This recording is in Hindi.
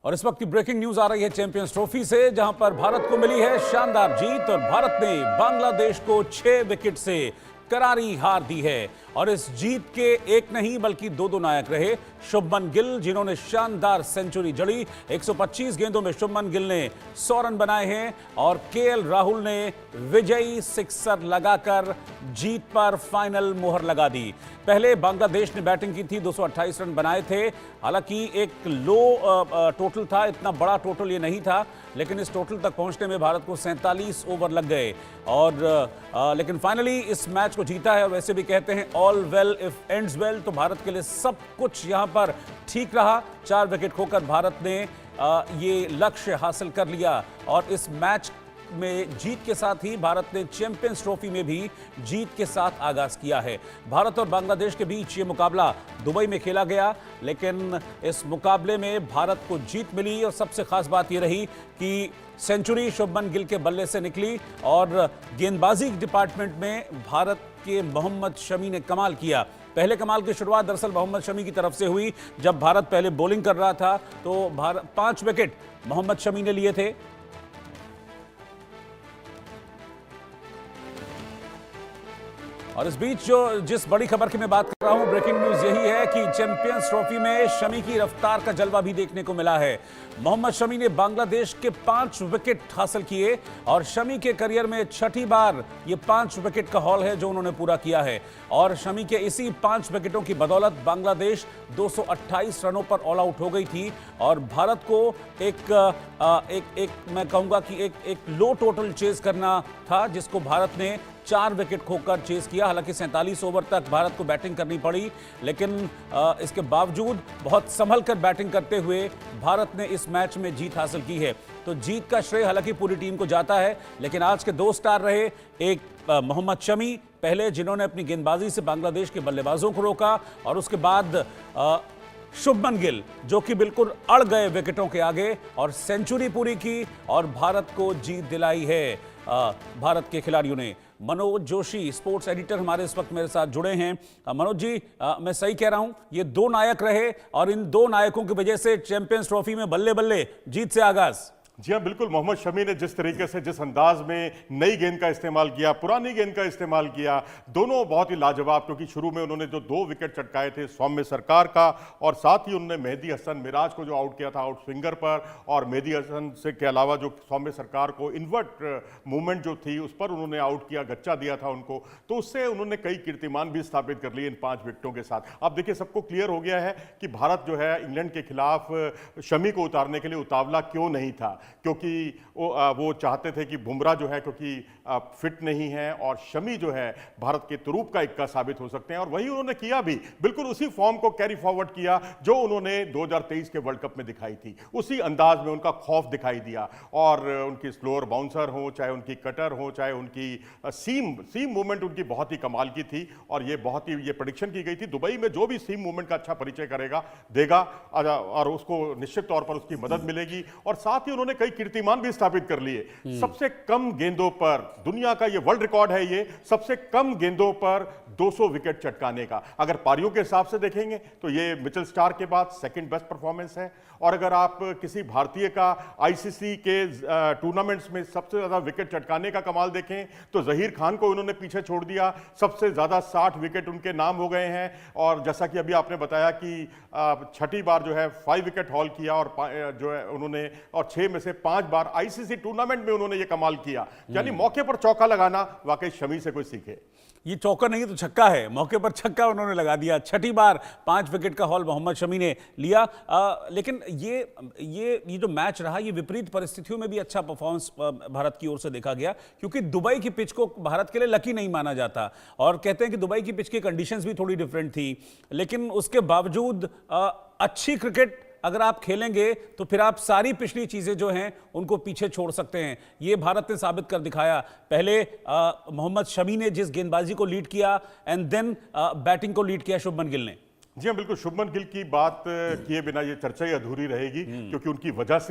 और इस वक्त की ब्रेकिंग न्यूज आ रही है चैंपियंस ट्रॉफी से, जहां पर भारत को मिली है शानदार जीत और भारत ने बांग्लादेश को 6 विकेट से करारी हार दी है। और इस जीत के एक नहीं बल्कि दो नायक रहे। शुभमन गिल, जिन्होंने शानदार सेंचुरी जड़ी, 125 गेंदों में शुभमन गिल ने 100 रन बनाए हैं और केएल राहुल ने विजयी सिक्सर लगाकर जीत पर फाइनल मोहर लगा दी। पहले बांग्लादेश ने बैटिंग की थी, 228 रन बनाए थे। हालांकि एक लो टोटल था, इतना बड़ा टोटल ये नहीं था, लेकिन इस टोटल तक पहुंचने में भारत को 47 ओवर लग गए और लेकिन फाइनली इस मैच को जीता है। और वैसे भी कहते हैं all well if ends well, तो भारत के लिए सब कुछ यहां पर ठीक रहा। 4 विकेट खोकर भारत ने ये लक्ष्य हासिल कर लिया और इस मैच में जीत के साथ ही भारत ने चैंपियंस ट्रॉफी में भी जीत के साथ आगाज किया है। भारत और बांग्लादेश के बीच ये मुकाबला दुबई में खेला गया, लेकिन इस मुकाबले में भारत को जीत मिली और सबसे खास बात ये रही कि सेंचुरी शुभमन गिल के बल्ले से निकली और गेंदबाजी डिपार्टमेंट में भारत के मोहम्मद शमी ने कमाल किया। पहले कमाल की शुरुआत दरअसल मोहम्मद शमी की तरफ से हुई। जब भारत पहले बॉलिंग कर रहा था तो 5 विकेट मोहम्मद शमी ने लिए थे। और इस बीच जिस बड़ी खबर की मैं बात कर रहा हूं, ब्रेकिंग न्यूज यही है कि चैंपियंस ट्रॉफी में शमी की रफ्तार का जलवा भी देखने को मिला है। मोहम्मद शमी ने बांग्लादेश के 5 विकेट हासिल किए और शमी के करियर में छठी बार ये 5 विकेट का हॉल है जो उन्होंने पूरा किया है। और शमी के इसी 5 विकेटों की बदौलत बांग्लादेश 228 रनों पर ऑल आउट हो गई थी और भारत को मैं कहूंगा कि एक लो टोटल चेज करना था, जिसको भारत ने 4 विकेट खोकर चेस किया। हालांकि 47 ओवर तक भारत को बैटिंग करनी पड़ी, लेकिन इसके बावजूद बहुत संभल कर बैटिंग करते हुए भारत ने इस मैच में जीत हासिल की है। तो जीत का श्रेय हालांकि पूरी टीम को जाता है, लेकिन आज के 2 स्टार रहे। एक मोहम्मद शमी पहले, जिन्होंने अपनी गेंदबाजी से बांग्लादेश के बल्लेबाजों को रोका, और उसके बाद शुभमन गिल, जो कि बिल्कुल अड़ गए विकेटों के आगे और सेंचुरी पूरी की और भारत को जीत दिलाई है। भारत के खिलाड़ियों ने। मनोज जोशी, स्पोर्ट्स एडिटर, हमारे इस वक्त मेरे साथ जुड़े हैं। मनोज जी, मैं सही कह रहा हूं, ये 2 नायक रहे और इन 2 नायकों की वजह से चैंपियंस ट्रॉफी में बल्ले बल्ले जीत से आगाज। जी हाँ, बिल्कुल। मोहम्मद शमी ने जिस तरीके से, जिस अंदाज में नई गेंद का इस्तेमाल किया, पुरानी गेंद का इस्तेमाल किया, दोनों बहुत ही लाजवाब। क्योंकि शुरू में उन्होंने जो 2 विकेट चटकाए थे सौम्य सरकार का, और साथ ही उन्होंने मेहदी हसन मिराज को जो आउट किया था आउट स्विंगर पर, और मेहदी हसन से के अलावा जो सौम्य सरकार को इन्वर्ट मूवमेंट जो थी उस पर उन्होंने आउट किया, गच्चा दिया था उनको। तो उससे उन्होंने कई कीर्तिमान भी स्थापित कर लिए इन 5 विकेटों के साथ। अब देखिए, सबको क्लियर हो गया है कि भारत जो है इंग्लैंड के खिलाफ शमी को उतारने के लिए उतावला क्यों नहीं था। क्योंकि वो चाहते थे कि बुमराह जो है, क्योंकि फिट नहीं है, और शमी जो है भारत के तुरूप का इक्का साबित हो सकते हैं। और वही उन्होंने किया भी, बिल्कुल उसी फॉर्म को कैरी फॉरवर्ड किया जो उन्होंने 2023 के वर्ल्ड कप में दिखाई थी। उसी अंदाज में उनका खौफ दिखाई दिया, और उनकी स्लोअर बाउंसर हो, चाहे उनकी कटर हो, चाहे उनकी सीम मूवमेंट उनकी बहुत ही कमाल की थी। और ये बहुत ही ये प्रेडिक्शन की गई थी, दुबई में जो भी सीम मूवमेंट का अच्छा परिचय देगा और उसको निश्चित तौर पर उसकी मदद मिलेगी। और साथ ही उन्होंने कई कीर्तिमान भी स्थापित कर लिए। सबसे कम गेंदों पर, दुनिया का ये वर्ल्ड रिकॉर्ड है, ये सबसे कम गेंदों पर 200 विकेट चटकाने का। अगर पारियों के हिसाब से देखेंगे तो ये मिचेल स्टार्क के बाद सेकंड बेस्ट परफॉर्मेंस है। और अगर आप किसी भारतीय का आईसीसी के टूर्नामेंट्स में सबसे ज्यादा विकेट चटकाने का कमाल देखें तो जहीर खान को उन्होंने पीछे छोड़ दिया। सबसे ज्यादा 60 विकेट उनके नाम हो गए हैं। और जैसा कि अभी आपने बताया कि छठी बार जो है 5 विकेट हॉल किया, और जो है उन्होंने, और 6 में से 5 बार आईसीसी टूर्नामेंट में उन्होंने ये कमाल किया। यानी मौके पर चौका लगाना वाकई शमी से कोई सीखे। ये चौका नहीं तो छक्का है, मौके पर छक्का उन्होंने लगा दिया। छठी बार 5 विकेट का हॉल मोहम्मद शमी ने लिया। लेकिन ये जो मैच रहा, ये विपरीत परिस्थितियों में भी अच्छा परफॉर्मेंस भारत की ओर से देखा गया, क्योंकि दुबई की पिच को भारत के लिए लकी नहीं माना जाता। और कहते हैं कि दुबई की पिच की कंडीशंस भी थोड़ी डिफरेंट थी, लेकिन उसके बावजूद अच्छी क्रिकेट अगर आप खेलेंगे तो फिर आप सारी पिछली चीजें जो हैं उनको पीछे छोड़ सकते हैं। ये भारत ने साबित कर दिखाया। पहले मोहम्मद शमी ने जिस गेंदबाजी को लीड किया, एंड देन बैटिंग को लीड किया शुभमन गिल ने। जी हाँ, बिल्कुल। शुभमन गिल की बात किए बिना ये चर्चा ही अधूरी रहेगी, क्योंकि उनकी वजह से